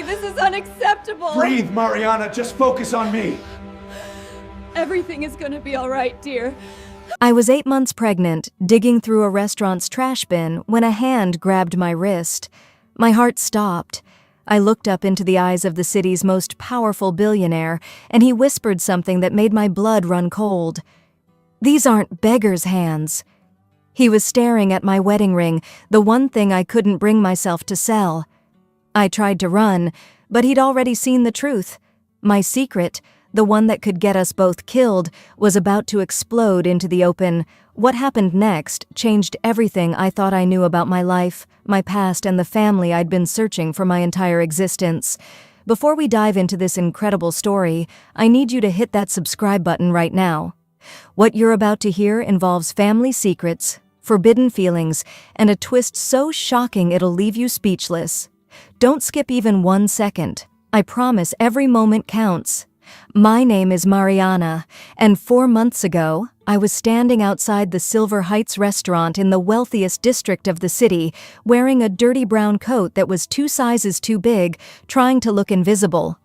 me. This is unacceptable. Breathe, Mariana. Just focus on me. Everything is gonna be all right, dear. I was 8 months pregnant, digging through a restaurant's trash bin when a hand grabbed my wrist. My heart stopped. I looked up into the eyes of the city's most powerful billionaire, and he whispered something that made my blood run cold. "These aren't Beggar's hands." He was staring at my wedding ring, the one thing I couldn't bring myself to sell. I tried to run, but he'd already seen the truth. My secret, the one that could get us both killed, was about to explode into the open. What happened next changed everything I thought I knew about my life, my past, and the family I'd been searching for my entire existence. Before we dive into this incredible story, I need you to hit that subscribe button right now. What you're about to hear involves family secrets, forbidden feelings, and a twist so shocking it'll leave you speechless. Don't skip even 1 second. I promise every moment counts. My name is Mariana, and 4 months ago, I was standing outside the Silver Heights restaurant in the wealthiest district of the city, wearing a dirty brown coat that was 2 sizes too big, trying to look invisible.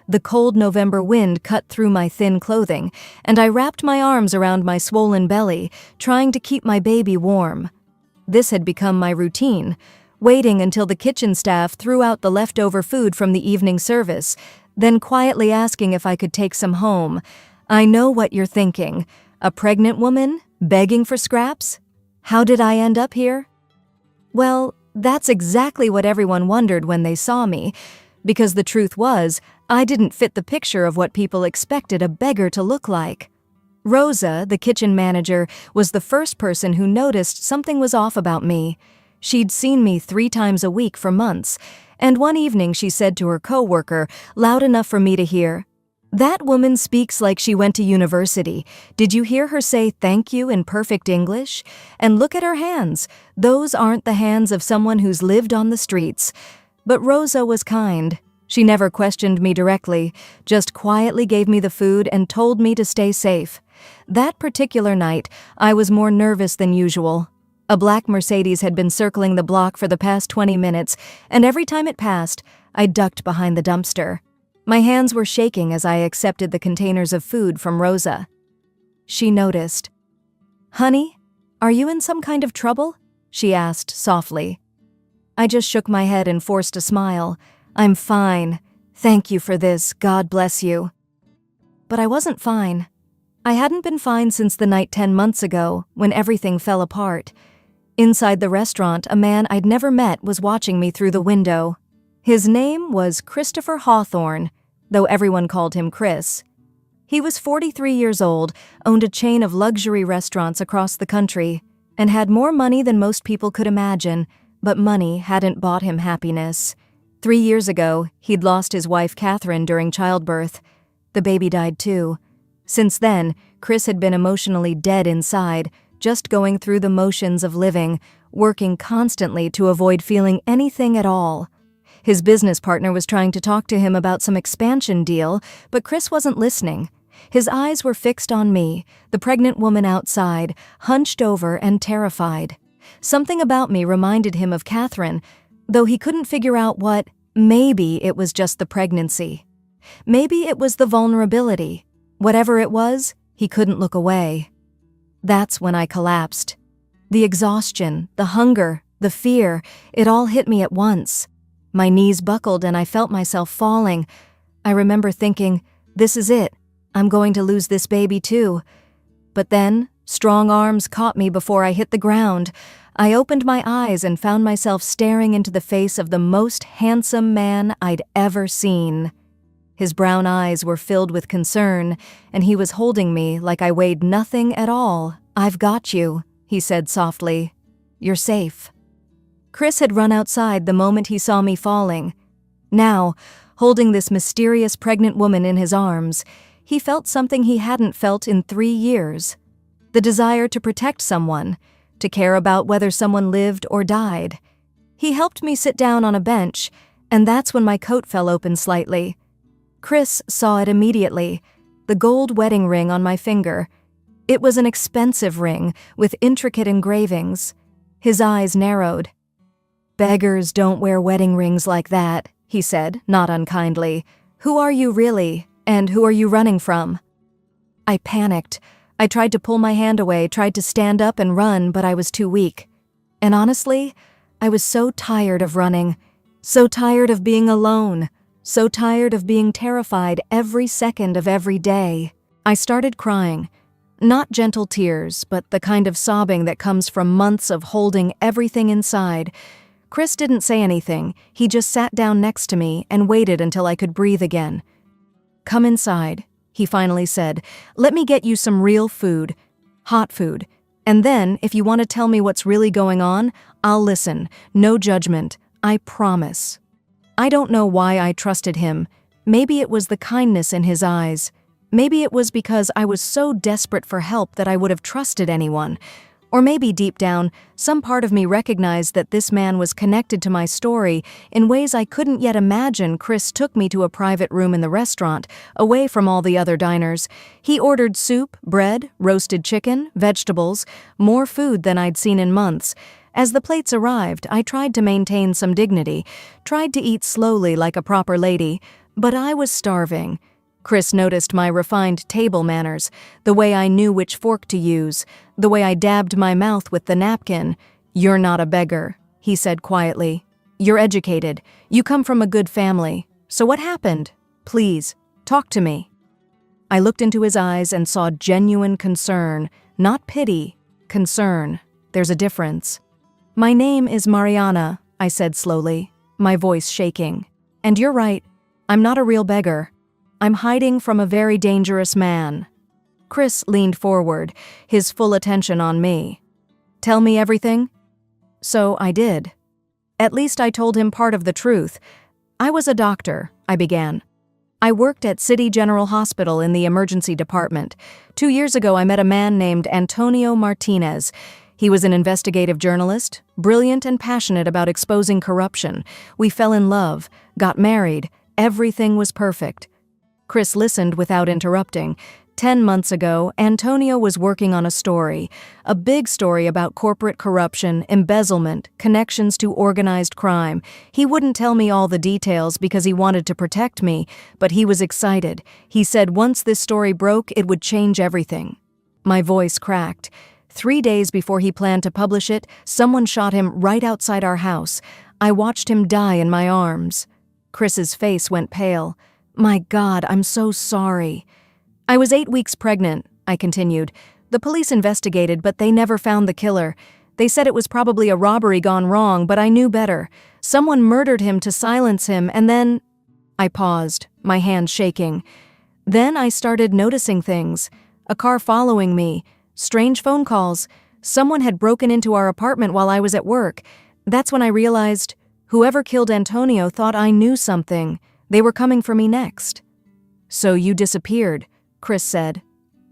The cold November wind cut through my thin clothing, and I wrapped my arms around my swollen belly, trying to keep my baby warm. This had become my routine, waiting until the kitchen staff threw out the leftover food from the evening service, then quietly asking if I could take some home. I know what you're thinking. A pregnant woman? Begging for scraps? How did I end up here? Well, that's exactly what everyone wondered when they saw me, because the truth was, I didn't fit the picture of what people expected a beggar to look like. Rosa, the kitchen manager, was the first person who noticed something was off about me. She'd seen me 3 times a week for months, and one evening she said to her co-worker, loud enough for me to hear, "That woman speaks like she went to university. Did you hear her say thank you in perfect English? And look at her hands. Those aren't the hands of someone who's lived on the streets." But Rosa was kind. She never questioned me directly, just quietly gave me the food and told me to stay safe. That particular night, I was more nervous than usual. A black Mercedes had been circling the block for the past 20 minutes, and every time it passed, I ducked behind the dumpster. My hands were shaking as I accepted the containers of food from Rosa. She noticed. "Honey, are you in some kind of trouble?" she asked softly. I just shook my head and forced a smile. "I'm fine. Thank you for this. God bless you." But I wasn't fine. I hadn't been fine since the night 10 months ago, when everything fell apart. Inside the restaurant, a man I'd never met was watching me through the window. His name was Christopher Hawthorne, though everyone called him Chris. He was 43 years old, owned a chain of luxury restaurants across the country, and had more money than most people could imagine, but money hadn't bought him happiness. 3 years ago, he'd lost his wife Catherine during childbirth. The baby died too. Since then, Chris had been emotionally dead inside, just going through the motions of living, working constantly to avoid feeling anything at all. His business partner was trying to talk to him about some expansion deal, but Chris wasn't listening. His eyes were fixed on me, the pregnant woman outside, hunched over and terrified. Something about me reminded him of Catherine, though he couldn't figure out what. Maybe it was just the pregnancy. Maybe it was the vulnerability. Whatever it was, he couldn't look away. That's when I collapsed. The exhaustion, the hunger, the fear, it all hit me at once. My knees buckled and I felt myself falling. I remember thinking, this is it. I'm going to lose this baby too. But then, strong arms caught me before I hit the ground. I opened my eyes and found myself staring into the face of the most handsome man I'd ever seen. His brown eyes were filled with concern, and he was holding me like I weighed nothing at all. "I've got you," he said softly. "You're safe." Chris had run outside the moment he saw me falling. Now, holding this mysterious pregnant woman in his arms, he felt something he hadn't felt in 3 years. The desire to protect someone, to care about whether someone lived or died. He helped me sit down on a bench, and that's when my coat fell open slightly. Chris saw it immediately, the gold wedding ring on my finger. It was an expensive ring with intricate engravings. His eyes narrowed. "Beggars don't wear wedding rings like that," he said, not unkindly. "Who are you really? And who are you running from?" I panicked. I tried to pull my hand away, tried to stand up and run, but I was too weak. And honestly, I was so tired of running, so tired of being alone, so tired of being terrified every second of every day. I started crying. Not gentle tears, but the kind of sobbing that comes from months of holding everything inside. Chris didn't say anything. He just sat down next to me and waited until I could breathe again. "Come inside," he finally said. "Let me get you some real food, hot food. And then, if you want to tell me what's really going on, I'll listen. No judgment. I promise." I don't know why I trusted him. Maybe it was the kindness in his eyes. Maybe it was because I was so desperate for help that I would have trusted anyone. Or maybe deep down, some part of me recognized that this man was connected to my story in ways I couldn't yet imagine. Chris took me to a private room in the restaurant, away from all the other diners. He ordered soup, bread, roasted chicken, vegetables, more food than I'd seen in months. As the plates arrived, I tried to maintain some dignity, tried to eat slowly like a proper lady, but I was starving. Chris noticed my refined table manners, the way I knew which fork to use, the way I dabbed my mouth with the napkin. "You're not a beggar," he said quietly. "You're educated. You come from a good family. So what happened? Please, talk to me." I looked into his eyes and saw genuine concern, not pity, concern. There's a difference. "My name is Mariana," I said slowly, my voice shaking. "And you're right, I'm not a real beggar. I'm hiding from a very dangerous man." Chris leaned forward, his full attention on me. "Tell me everything?" So I did. At least I told him part of the truth. "I was a doctor," I began. "I worked at City General Hospital in the emergency department. 2 years ago I met a man named Antonio Martinez. He was an investigative journalist, brilliant and passionate about exposing corruption. We fell in love, got married, everything was perfect." Chris listened without interrupting. 10 months ago, Antonio was working on a big story about corporate corruption, embezzlement, connections to organized crime. He wouldn't tell me all the details because he wanted to protect me, but he was excited. He said once this story broke, it would change everything. My voice cracked. 3 days before he planned to publish it, someone shot him right outside our house. I watched him die in my arms. Chris's face went pale. "My God, I'm so sorry." "I was 8 weeks pregnant," I continued. "The police investigated, but they never found the killer. They said it was probably a robbery gone wrong, but I knew better. Someone murdered him to silence him, and then—" I paused, my hand shaking. Then I started noticing things. A car following me, strange phone calls. Someone had broken into our apartment while I was at work. That's when I realized whoever killed Antonio thought I knew something. They were coming for me next. "So you disappeared," Chris said.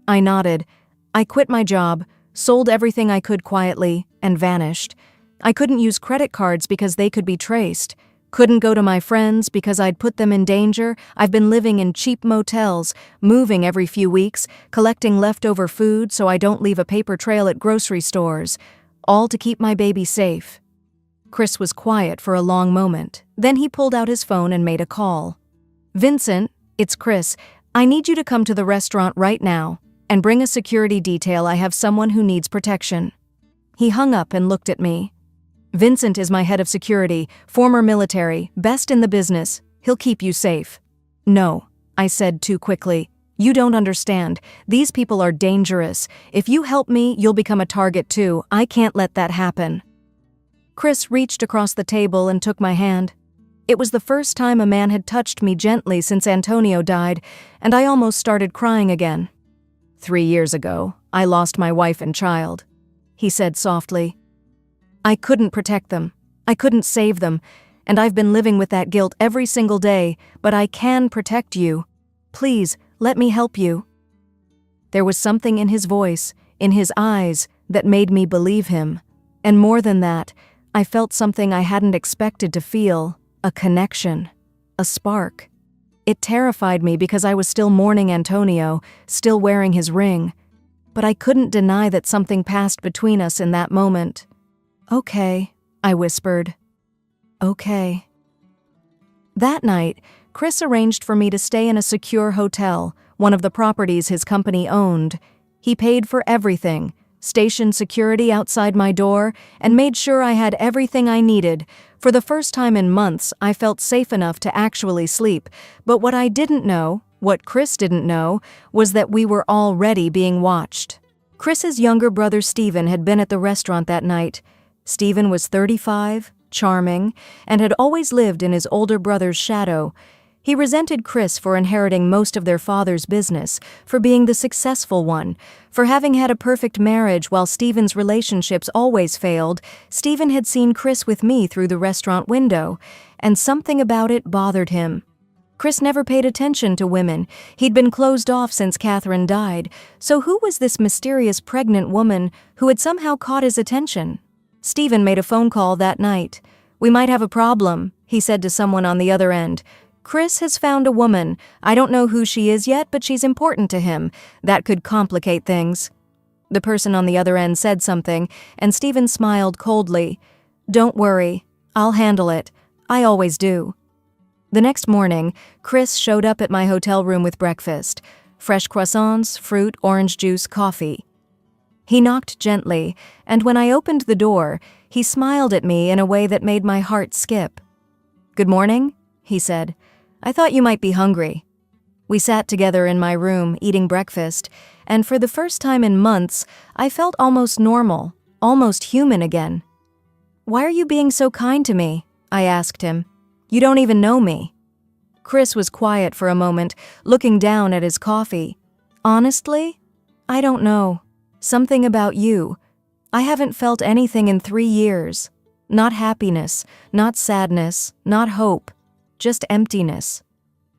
I nodded. "I quit my job, sold everything I could quietly, and vanished. I couldn't use credit cards because they could be traced. Couldn't go to my friends because I'd put them in danger. I've been living in cheap motels, moving every few weeks, collecting leftover food so I don't leave a paper trail at grocery stores, all to keep my baby safe." Chris was quiet for a long moment. Then he pulled out his phone and made a call. "Vincent, it's Chris. I need you to come to the restaurant right now and bring a security detail. I have someone who needs protection." He hung up and looked at me. "Vincent is my head of security, former military, best in the business. He'll keep you safe." "No," I said too quickly. "You don't understand. These people are dangerous. If you help me, you'll become a target too. I can't let that happen." Chris reached across the table and took my hand. It was the first time a man had touched me gently since Antonio died, and I almost started crying again. 3 years ago, I lost my wife and child," he said softly. "I couldn't protect them. I couldn't save them, and I've been living with that guilt every single day, but I can protect you. Please, let me help you." There was something in his voice, in his eyes, that made me believe him. And more than that, I felt something I hadn't expected to feel, a connection, a spark. It terrified me because I was still mourning Antonio, still wearing his ring. But I couldn't deny that something passed between us in that moment. "Okay," I whispered. "Okay." That night, Chris arranged for me to stay in a secure hotel, one of the properties his company owned. He paid for everything, stationed security outside my door, and made sure I had everything I needed. For the first time in months, I felt safe enough to actually sleep. But what I didn't know, what Chris didn't know, was that we were already being watched. Chris's younger brother Steven had been at the restaurant that night. Steven was 35, charming, and had always lived in his older brother's shadow. He resented Chris for inheriting most of their father's business, for being the successful one, for having had a perfect marriage while Steven's relationships always failed. Steven had seen Chris with me through the restaurant window, and something about it bothered him. Chris never paid attention to women. He'd been closed off since Catherine died, so who was this mysterious pregnant woman who had somehow caught his attention? Steven made a phone call that night. "We might have a problem," he said to someone on the other end. "Chris has found a woman. I don't know who she is yet, but she's important to him. That could complicate things." The person on the other end said something, and Steven smiled coldly. "Don't worry. I'll handle it. I always do." The next morning, Chris showed up at my hotel room with breakfast. Fresh croissants, fruit, orange juice, coffee. He knocked gently, and when I opened the door, he smiled at me in a way that made my heart skip. "Good morning," he said. "I thought you might be hungry." We sat together in my room, eating breakfast, and for the first time in months, I felt almost normal, almost human again. "Why are you being so kind to me?" I asked him. "You don't even know me." Chris was quiet for a moment, looking down at his coffee. "Honestly, I don't know. Something about you. I haven't felt anything in 3 years. Not happiness, not sadness, not hope. Just emptiness.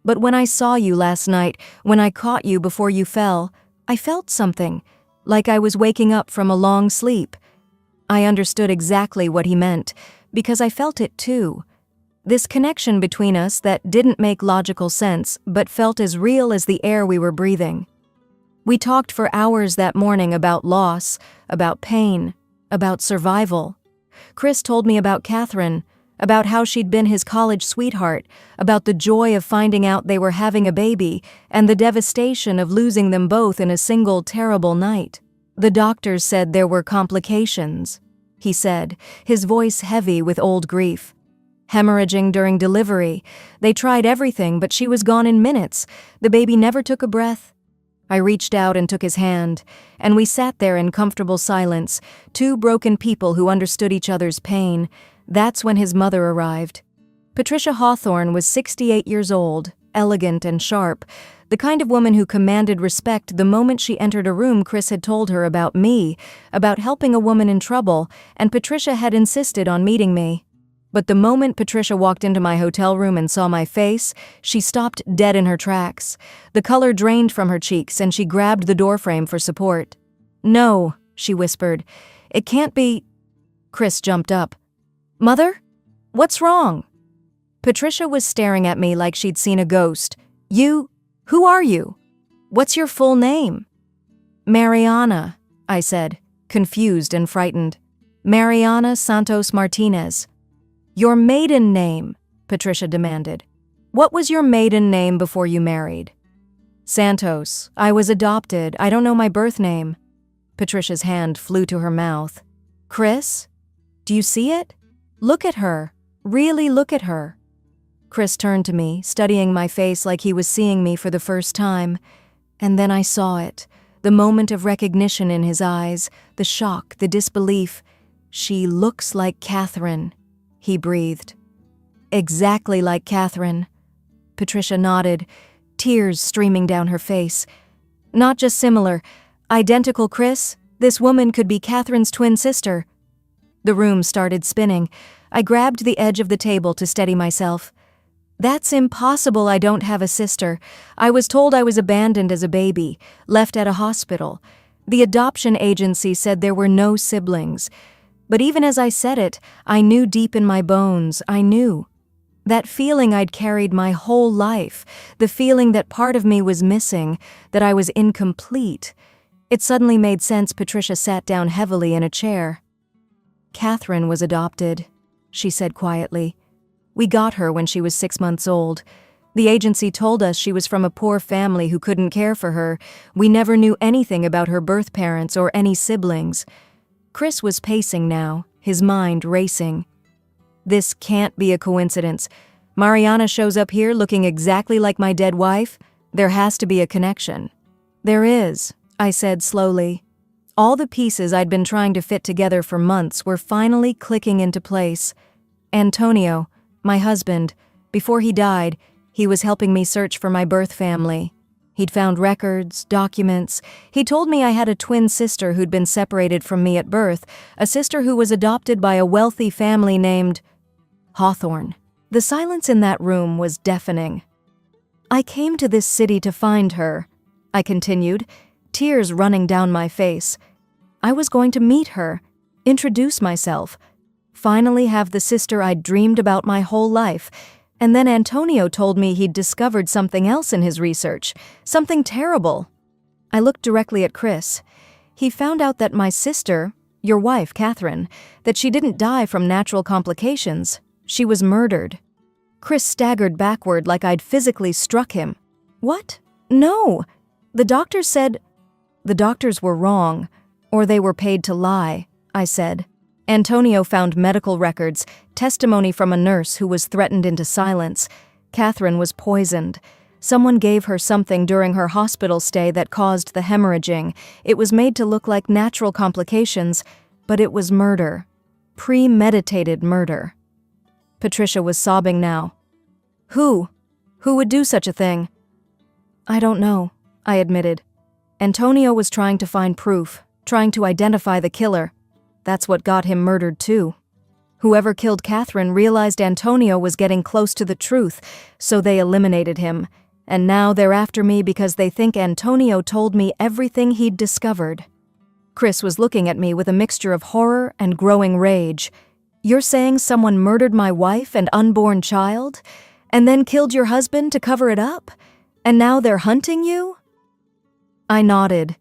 But when I saw you last night, when I caught you before you fell, I felt something, like I was waking up from a long sleep." I understood exactly what he meant, because I felt it too. This connection between us that didn't make logical sense, but felt as real as the air we were breathing. We talked for hours that morning about loss, about pain, about survival. Chris told me about Catherine, about how she'd been his college sweetheart, about the joy of finding out they were having a baby, and the devastation of losing them both in a single terrible night. "The doctors said there were complications," he said, his voice heavy with old grief. "Hemorrhaging during delivery. They tried everything, but she was gone in minutes. The baby never took a breath." I reached out and took his hand, and we sat there in comfortable silence, two broken people who understood each other's pain. That's when his mother arrived. Patricia Hawthorne was 68 years old, elegant and sharp, the kind of woman who commanded respect the moment she entered a room. Chris had told her about me, about helping a woman in trouble, and Patricia had insisted on meeting me. But the moment Patricia walked into my hotel room and saw my face, she stopped dead in her tracks. The color drained from her cheeks and she grabbed the doorframe for support. "No," she whispered. "It can't be." Chris jumped up. "Mother? What's wrong?" Patricia was staring at me like she'd seen a ghost. Who are you? What's your full name?" "Mariana," I said, confused and frightened. "Mariana Santos Martinez." "Your maiden name," Patricia demanded. "What was your maiden name before you married?" "Santos. I was adopted. I don't know my birth name." Patricia's hand flew to her mouth. "Chris? Do you see it? Look at her. Really look at her." Chris turned to me, studying my face like he was seeing me for the first time. And then I saw it, the moment of recognition in his eyes, the shock, the disbelief. "She looks like Catherine," he breathed. "Exactly like Catherine." Patricia nodded, tears streaming down her face. "Not just similar. Identical, Chris. This woman could be Catherine's twin sister." The room started spinning. I grabbed the edge of the table to steady myself. "That's impossible. I don't have a sister. I was told I was abandoned as a baby, left at a hospital. The adoption agency said there were no siblings. But even as I said it, I knew deep in my bones, I knew. That feeling I'd carried my whole life, the feeling that part of me was missing, that I was incomplete. It suddenly made sense. Patricia sat down heavily in a chair. "Catherine was adopted," she said quietly. We got her when she was 6 months old. The agency told us she was from a poor family who couldn't care for her. We never knew anything about her birth parents or any siblings. Chris was pacing now, his mind racing. This can't be a coincidence. Mariana shows up here looking exactly like my dead wife. There has to be a connection. There is, I said slowly. All the pieces I'd been trying to fit together for months were finally clicking into place. Antonio, my husband, before he died, he was helping me search for my birth family. He'd found records, documents. He told me I had a twin sister who'd been separated from me at birth, a sister who was adopted by a wealthy family named Hawthorne. The silence in that room was deafening. I came to this city to find her, I continued, tears running down my face. I was going to meet her, introduce myself, finally have the sister I'd dreamed about my whole life. And then Antonio told me he'd discovered something else in his research, something terrible. I looked directly at Chris. He found out that my sister, your wife, Catherine, that she didn't die from natural complications. She was murdered. Chris staggered backward like I'd physically struck him. What? No! The doctors said... The doctors were wrong, or they were paid to lie, I said. Antonio found medical records, testimony from a nurse who was threatened into silence. Catherine was poisoned. Someone gave her something during her hospital stay that caused the hemorrhaging. It was made to look like natural complications, but it was murder. Premeditated murder. Patricia was sobbing now. Who? Who would do such a thing? I don't know, I admitted. Antonio was trying to find proof, trying to identify the killer. That's what got him murdered too. Whoever killed Catherine realized Antonio was getting close to the truth, so they eliminated him. And now they're after me because they think Antonio told me everything he'd discovered. Chris was looking at me with a mixture of horror and growing rage. You're saying someone murdered my wife and unborn child, and then killed your husband to cover it up? And now they're hunting you? I nodded.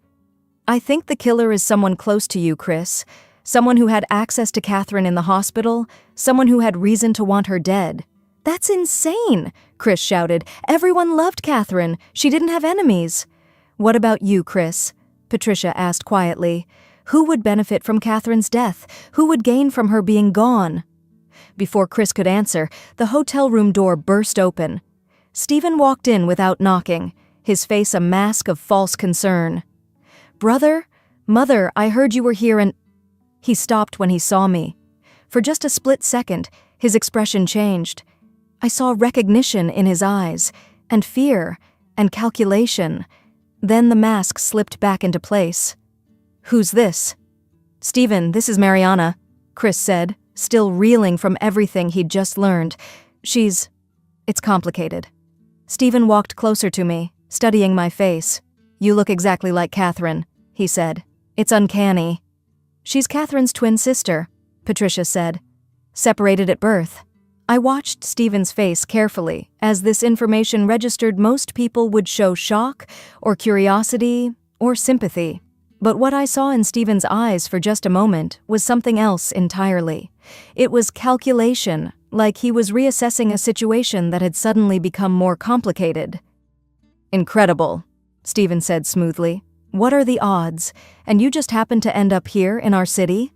I think the killer is someone close to you, Chris. Someone who had access to Catherine in the hospital, someone who had reason to want her dead. That's insane, Chris shouted. Everyone loved Catherine. She didn't have enemies. What about you, Chris? Patricia asked quietly. Who would benefit from Catherine's death? Who would gain from her being gone? Before Chris could answer, the hotel room door burst open. Stephen walked in without knocking, his face a mask of false concern. Brother, Mother, I heard you were here and... He stopped when he saw me. For just a split second, his expression changed. I saw recognition in his eyes, and fear, and calculation. Then the mask slipped back into place. Who's this? Stephen, this is Mariana, Chris said, still reeling from everything he'd just learned. It's complicated. Stephen walked closer to me, studying my face. You look exactly like Catherine, he said. It's uncanny. She's Catherine's twin sister, Patricia said. Separated at birth. I watched Stephen's face carefully, as this information registered most people would show shock, or curiosity, or sympathy. But what I saw in Stephen's eyes for just a moment was something else entirely. It was calculation, like he was reassessing a situation that had suddenly become more complicated. Incredible, Stephen said smoothly. What are the odds? And you just happened to end up here in our city?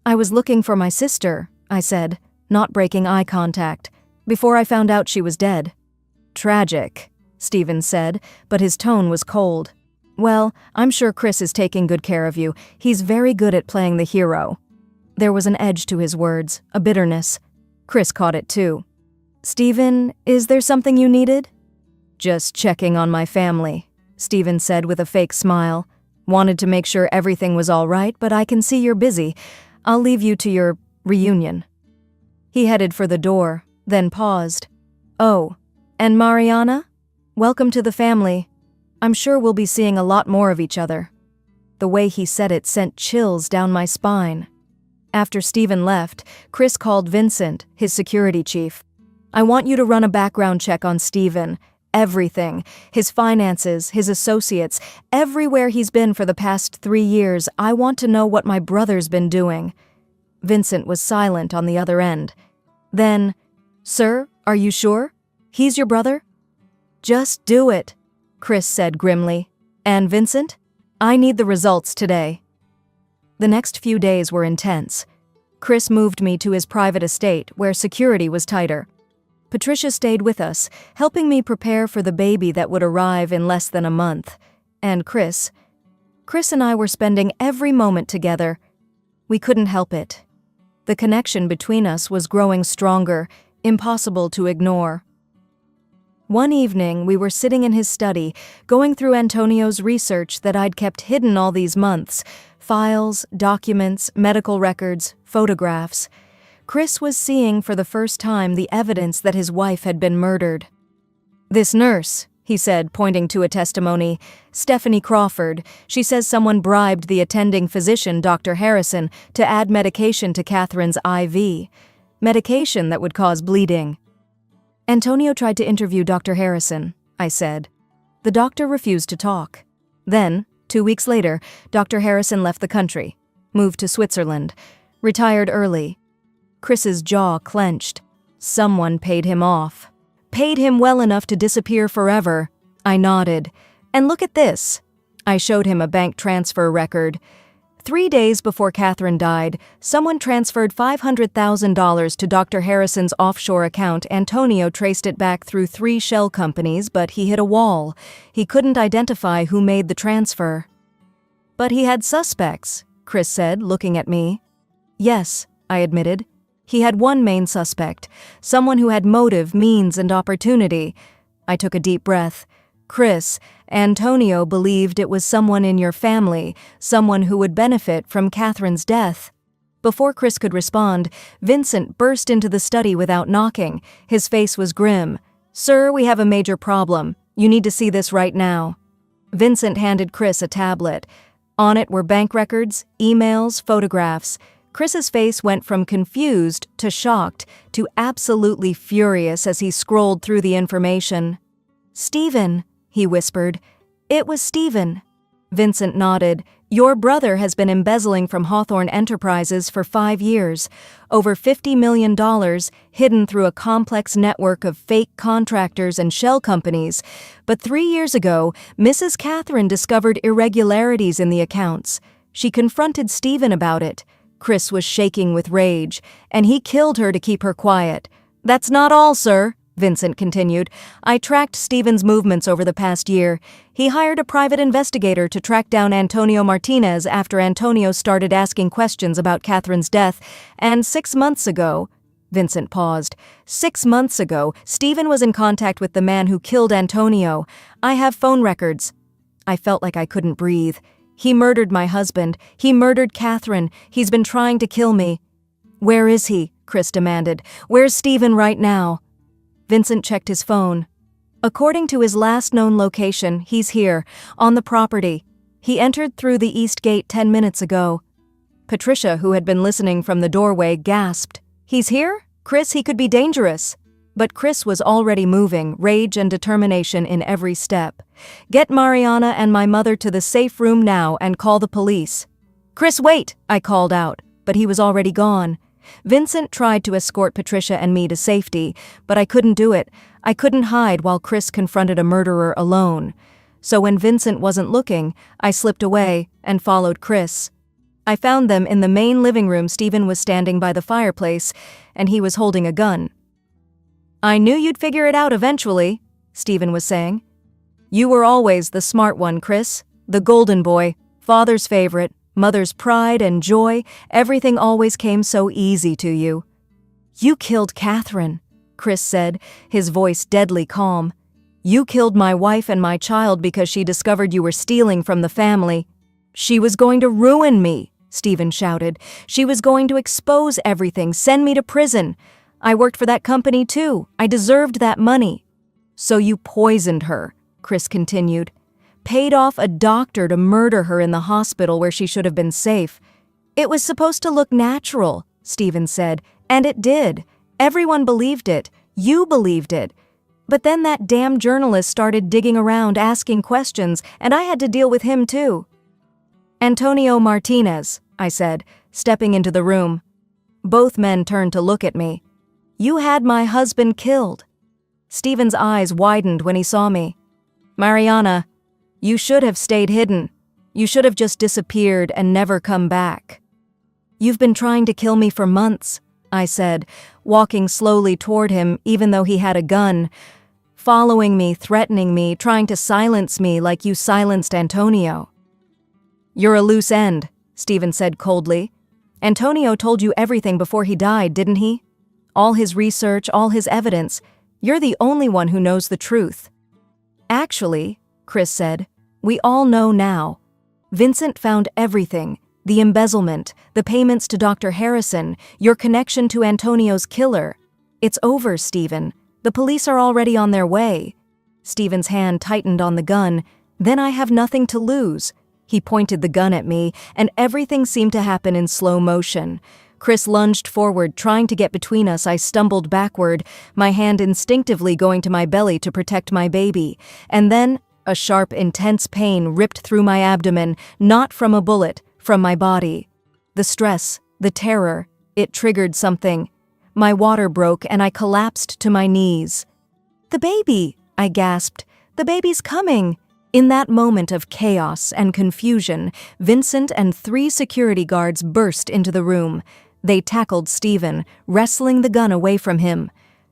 I was looking for my sister, I said, not breaking eye contact, before I found out she was dead. Tragic, Stephen said, but his tone was cold. Well, I'm sure Chris is taking good care of you. He's very good at playing the hero. There was an edge to his words, a bitterness. Chris caught it too. Stephen, is there something you needed? Just checking on my family, Stephen said with a fake smile. Wanted to make sure everything was all right, but I can see you're busy. I'll leave you to your reunion. He headed for the door, then paused. Oh, and Mariana? Welcome to the family. I'm sure we'll be seeing a lot more of each other. The way he said it sent chills down my spine. After Stephen left, Chris called Vincent, his security chief. I want you to run a background check on Stephen. Everything. His finances, his associates, everywhere he's been for the past 3 years. I want to know what my brother's been doing. Vincent was silent on the other end. Then, Sir, are you sure? He's your brother? Just do it, Chris said grimly. And Vincent? I need the results today. The next few days were intense. Chris moved me to his private estate where security was tighter. Patricia stayed with us, helping me prepare for the baby that would arrive in less than a month. And Chris and I were spending every moment together. We couldn't help it. The connection between us was growing stronger, impossible to ignore. One evening, we were sitting in his study, going through Antonio's research that I'd kept hidden all these months: files, documents, medical records, photographs. Chris was seeing for the first time the evidence that his wife had been murdered. "This nurse," he said, pointing to a testimony, "Stephanie Crawford, she says someone bribed the attending physician, Dr. Harrison, to add medication to Catherine's IV. Medication that would cause bleeding." Antonio tried to interview Dr. Harrison, I said. The doctor refused to talk. Then, 2 weeks later, Dr. Harrison left the country, moved to Switzerland, retired early. Chris's jaw clenched. Someone paid him off. Paid him well enough to disappear forever. I nodded. And look at this. I showed him a bank transfer record. 3 days before Catherine died, someone transferred $500,000 to Dr. Harrison's offshore account. Antonio traced it back through 3 shell companies, but he hit a wall. He couldn't identify who made the transfer. "But he had suspects," Chris said, looking at me. "Yes," I admitted. He had one main suspect, someone who had motive, means, and opportunity. I took a deep breath. "Chris, Antonio believed it was someone in your family, someone who would benefit from Catherine's death." Before Chris could respond, Vincent burst into the study without knocking. His face was grim. "Sir, we have a major problem. You need to see this right now." Vincent handed Chris a tablet. On it were bank records, emails, photographs. Chris's face went from confused to shocked to absolutely furious as he scrolled through the information. "Stephen," he whispered. "It was Stephen." Vincent nodded. "Your brother has been embezzling from Hawthorne Enterprises for 5 years. Over $50 million, hidden through a complex network of fake contractors and shell companies. But 3 years ago, Mrs. Catherine discovered irregularities in the accounts. She confronted Stephen about it. Chris was shaking with rage, and he killed her to keep her quiet. "That's not all, sir," Vincent continued. "I tracked Stephen's movements over the past year. He hired a private investigator to track down Antonio Martinez after Antonio started asking questions about Catherine's death, and 6 months ago—" Vincent paused. "6 months ago, Stephen was in contact with the man who killed Antonio. I have phone records." I felt like I couldn't breathe. "He murdered my husband. He murdered Catherine. He's been trying to kill me." "Where is he?" Chris demanded. "Where's Stephen right now?" Vincent checked his phone. "According to his last known location, he's here, on the property. He entered through the east gate 10 minutes ago." Patricia, who had been listening from the doorway, gasped. "He's here? Chris, he could be dangerous." But Chris was already moving, rage and determination in every step. "Get Mariana and my mother to the safe room now and call the police." "Chris, wait!" I called out, but he was already gone. Vincent tried to escort Patricia and me to safety, but I couldn't do it. I couldn't hide while Chris confronted a murderer alone. So when Vincent wasn't looking, I slipped away and followed Chris. I found them in the main living room. Stephen was standing by the fireplace, and he was holding a gun. "I knew you'd figure it out eventually," Stephen was saying. "You were always the smart one, Chris. The golden boy, father's favorite, mother's pride and joy. Everything always came so easy to you." "You killed Catherine," Chris said, his voice deadly calm. "You killed my wife and my child because she discovered you were stealing from the family." "She was going to ruin me," Stephen shouted. "She was going to expose everything, send me to prison. I worked for that company too. I deserved that money." "So you poisoned her," Chris continued. "Paid off a doctor to murder her in the hospital where she should have been safe." "It was supposed to look natural," Stephen said, "and it did. Everyone believed it. You believed it. But then that damn journalist started digging around, asking questions, and I had to deal with him too." "Antonio Martinez," I said, stepping into the room. Both men turned to look at me. You had my husband killed." Stephen's eyes widened when he saw me. "Mariana, you should have stayed hidden. You should have just disappeared and never come back." "You've been trying to kill me for months," I said, walking slowly toward him even though he had a gun, following me, threatening me, trying to silence me like you silenced Antonio. "You're a loose end," Stephen said coldly. "Antonio told you everything before he died, didn't he? All his research, all his evidence. You're the only one who knows the truth." "Actually," Chris said, "we all know now. Vincent found everything. The embezzlement, the payments to Dr. Harrison, your connection to Antonio's killer. It's over, Stephen. The police are already on their way." Stephen's hand tightened on the gun. "Then I have nothing to lose." He pointed the gun at me, and everything seemed to happen in slow motion. Chris lunged forward, trying to get between us. I stumbled backward, my hand instinctively going to my belly to protect my baby. And then, a sharp, intense pain ripped through my abdomen, not from a bullet, from my body. The stress, the terror, it triggered something. My water broke and I collapsed to my knees. "The baby!" I gasped. "The baby's coming!" In that moment of chaos and confusion, Vincent and 3 security guards burst into the room. They tackled Stephen, wrestling the gun away from him.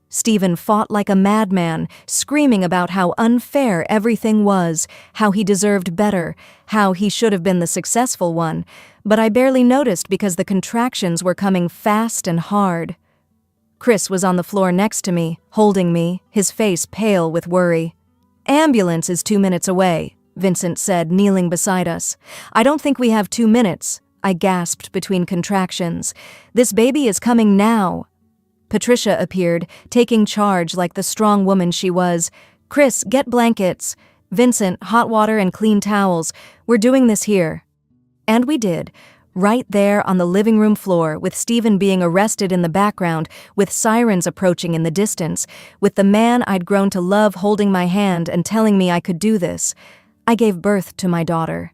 Stephen fought like a madman, screaming about how unfair everything was, how he deserved better, how he should have been the successful one, but I barely noticed because the contractions were coming fast and hard. Chris was on the floor next to me, holding me, his face pale with worry. "Ambulance is 2 minutes away," Vincent said, kneeling beside us. "I don't think we have 2 minutes," I gasped between contractions. "This baby is coming now." Patricia appeared, taking charge like the strong woman she was. "Chris, get blankets. Vincent, hot water and clean towels. We're doing this here." And we did. Right there on the living room floor, with Stephen being arrested in the background, with sirens approaching in the distance, with the man I'd grown to love holding my hand and telling me I could do this, I gave birth to my daughter.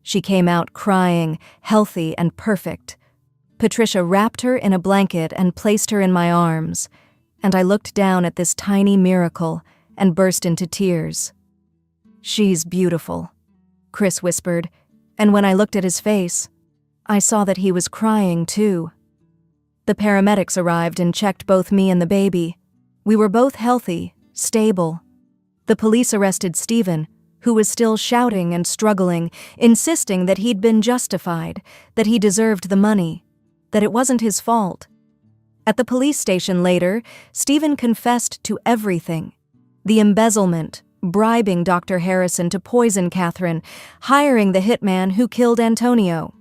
She came out crying, healthy and perfect. Patricia wrapped her in a blanket and placed her in my arms, and I looked down at this tiny miracle and burst into tears. "She's beautiful," Chris whispered, and when I looked at his face, I saw that he was crying too. The paramedics arrived and checked both me and the baby. We were both healthy, stable. The police arrested Stephen, who was still shouting and struggling, insisting that he'd been justified, that he deserved the money, that it wasn't his fault. At the police station later, Stephen confessed to everything. The embezzlement, bribing Dr. Harrison to poison Catherine, hiring the hitman who killed Antonio.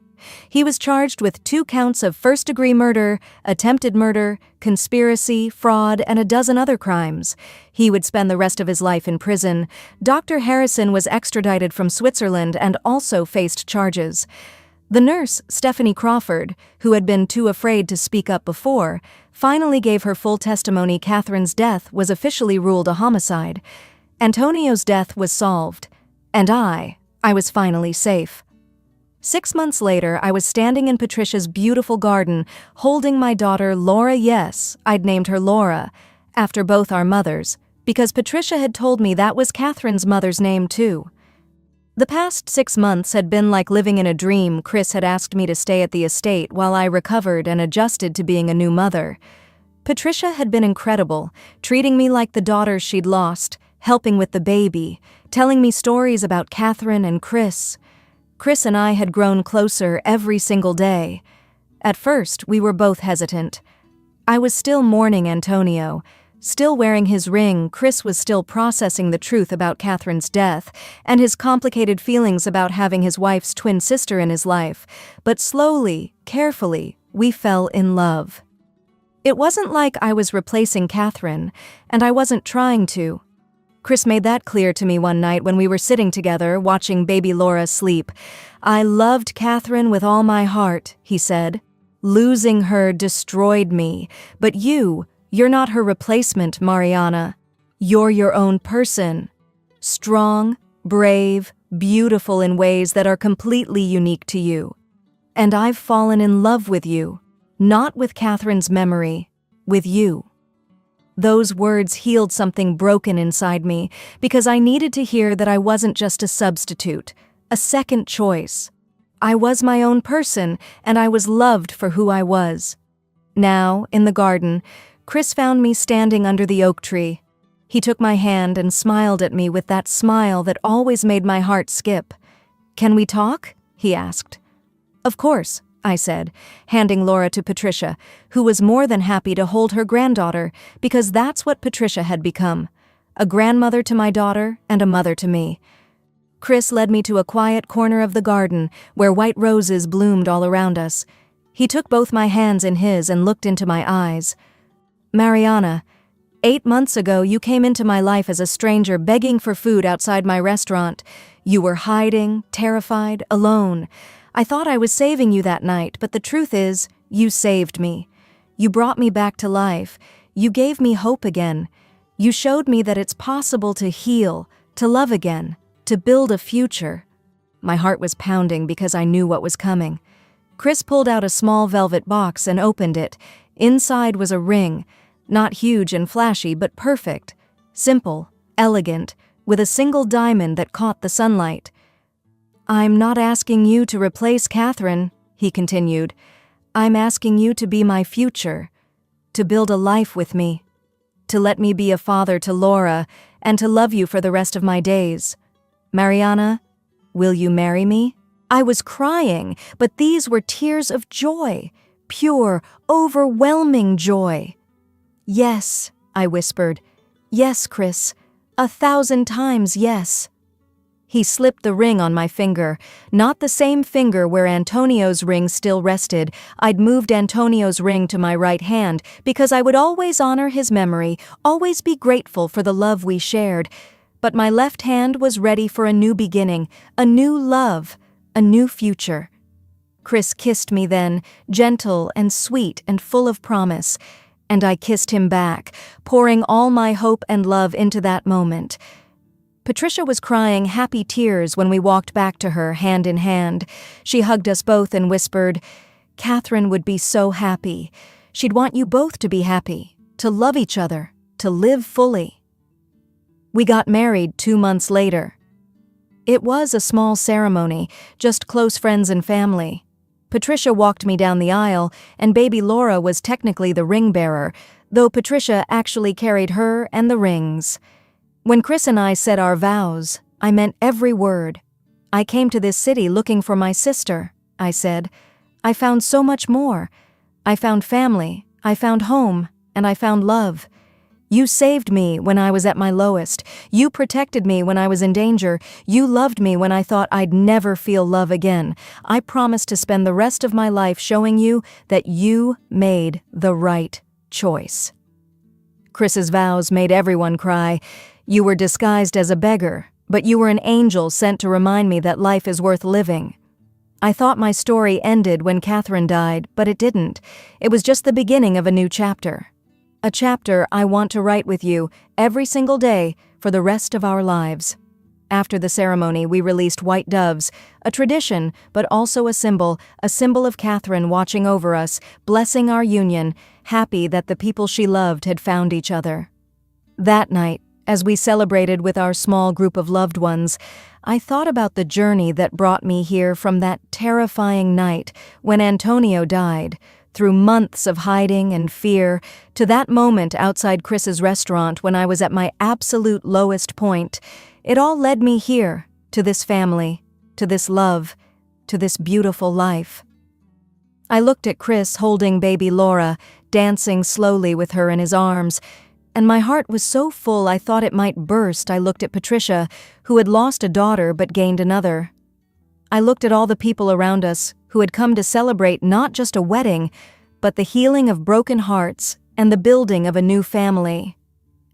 He was charged with 2 counts of first-degree murder, attempted murder, conspiracy, fraud, and a dozen other crimes. He would spend the rest of his life in prison. Dr. Harrison was extradited from Switzerland and also faced charges. The nurse, Stephanie Crawford, who had been too afraid to speak up before, finally gave her full testimony. Catherine's death was officially ruled a homicide. Antonio's death was solved. And I was finally safe. 6 months later, I was standing in Patricia's beautiful garden, holding my daughter Laura. Yes, I'd named her Laura, after both our mothers, because Patricia had told me that was Catherine's mother's name too. The past 6 months had been like living in a dream. Chris had asked me to stay at the estate while I recovered and adjusted to being a new mother. Patricia had been incredible, treating me like the daughter she'd lost, helping with the baby, telling me stories about Catherine and Chris. Chris and I had grown closer every single day. At first, we were both hesitant. I was still mourning Antonio, still wearing his ring. Chris was still processing the truth about Catherine's death and his complicated feelings about having his wife's twin sister in his life. But slowly, carefully, we fell in love. It wasn't like I was replacing Catherine, and I wasn't trying to. Chris made that clear to me one night when we were sitting together watching baby Laura sleep. "I loved Catherine with all my heart," he said. "Losing her destroyed me. But you're not her replacement, Mariana. You're your own person. Strong, brave, beautiful in ways that are completely unique to you. And I've fallen in love with you. Not with Catherine's memory, with you." Those words healed something broken inside me because I needed to hear that I wasn't just a substitute, a second choice. I was my own person, and I was loved for who I was. Now, in the garden, Chris found me standing under the oak tree. He took my hand and smiled at me with that smile that always made my heart skip. "Can we talk?" he asked. "Of course," I said, handing Laura to Patricia, who was more than happy to hold her granddaughter, because that's what Patricia had become, a grandmother to my daughter and a mother to me. Chris led me to a quiet corner of the garden where white roses bloomed all around us. He took both my hands in his and looked into my eyes. "Mariana, 8 months ago you came into my life as a stranger begging for food outside my restaurant. You were hiding, terrified, alone. I thought I was saving you that night, but the truth is, you saved me. You brought me back to life. You gave me hope again. You showed me that it's possible to heal, to love again, to build a future." My heart was pounding because I knew what was coming. Chris pulled out a small velvet box and opened it. Inside was a ring, not huge and flashy, but perfect, simple, elegant, with a single diamond that caught the sunlight. "I'm not asking you to replace Catherine," he continued. "I'm asking you to be my future, to build a life with me, to let me be a father to Laura, and to love you for the rest of my days. Mariana, will you marry me?" I was crying, but these were tears of joy, pure, overwhelming joy. "Yes," I whispered. "Yes, Chris. 1,000 times yes." He slipped the ring on my finger, not the same finger where Antonio's ring still rested. I'd moved Antonio's ring to my right hand because I would always honor his memory, always be grateful for the love we shared. But my left hand was ready for a new beginning, a new love, a new future. Chris kissed me then, gentle and sweet and full of promise, and I kissed him back, pouring all my hope and love into that moment. Patricia was crying happy tears when we walked back to her, hand in hand. She hugged us both and whispered, "Catherine would be so happy. She'd want you both to be happy, to love each other, to live fully." We got married 2 months later. It was a small ceremony, just close friends and family. Patricia walked me down the aisle, and baby Laura was technically the ring bearer, though Patricia actually carried her and the rings. When Chris and I said our vows, I meant every word. "I came to this city looking for my sister," I said. "I found so much more. I found family, I found home, and I found love. You saved me when I was at my lowest. You protected me when I was in danger. You loved me when I thought I'd never feel love again. I promise to spend the rest of my life showing you that you made the right choice." Chris's vows made everyone cry. "You were disguised as a beggar, but you were an angel sent to remind me that life is worth living." I thought my story ended when Catherine died, but it didn't. It was just the beginning of a new chapter. A chapter I want to write with you every single day for the rest of our lives. After the ceremony, we released white doves, a tradition, but also a symbol of Catherine watching over us, blessing our union, happy that the people she loved had found each other. That night, as we celebrated with our small group of loved ones, I thought about the journey that brought me here from that terrifying night when Antonio died, through months of hiding and fear, to that moment outside Chris's restaurant when I was at my absolute lowest point. It all led me here, to this family, to this love, to this beautiful life. I looked at Chris holding baby Laura, dancing slowly with her in his arms, and my heart was so full I thought it might burst. I looked at Patricia, who had lost a daughter but gained another. I looked at all the people around us who had come to celebrate not just a wedding, but the healing of broken hearts and the building of a new family.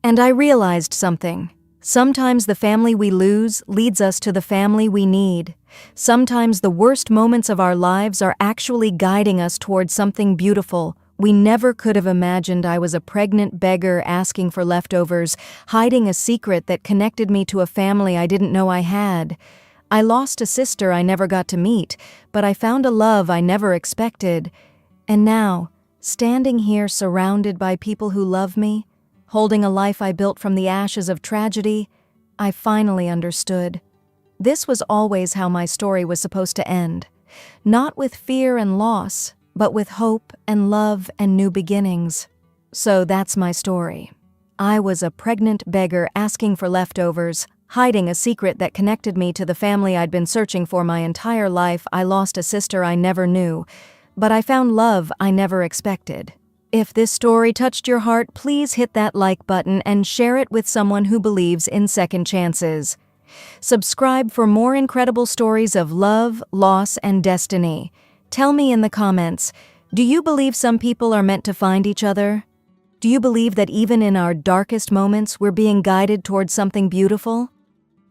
And I realized something. Sometimes the family we lose leads us to the family we need. Sometimes the worst moments of our lives are actually guiding us towards something beautiful. We never could have imagined I was a pregnant beggar asking for leftovers, hiding a secret that connected me to a family I didn't know I had. I lost a sister I never got to meet, but I found a love I never expected. And now, standing here surrounded by people who love me, holding a life I built from the ashes of tragedy, I finally understood. This was always how my story was supposed to end. Not with fear and loss, but with hope and love and new beginnings. So that's my story. I was a pregnant beggar asking for leftovers, hiding a secret that connected me to the family I'd been searching for my entire life. I lost a sister I never knew, but I found love I never expected. If this story touched your heart, please hit that like button and share it with someone who believes in second chances. Subscribe for more incredible stories of love, loss, and destiny. Tell me in the comments, do you believe some people are meant to find each other? Do you believe that even in our darkest moments, we're being guided towards something beautiful?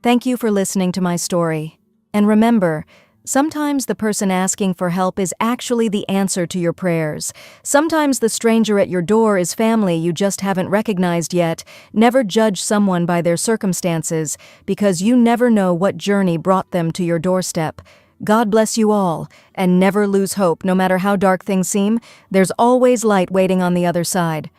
Thank you for listening to my story. And remember, sometimes the person asking for help is actually the answer to your prayers. Sometimes the stranger at your door is family you just haven't recognized yet. Never judge someone by their circumstances, because you never know what journey brought them to your doorstep. God bless you all, and never lose hope. No matter how dark things seem, there's always light waiting on the other side.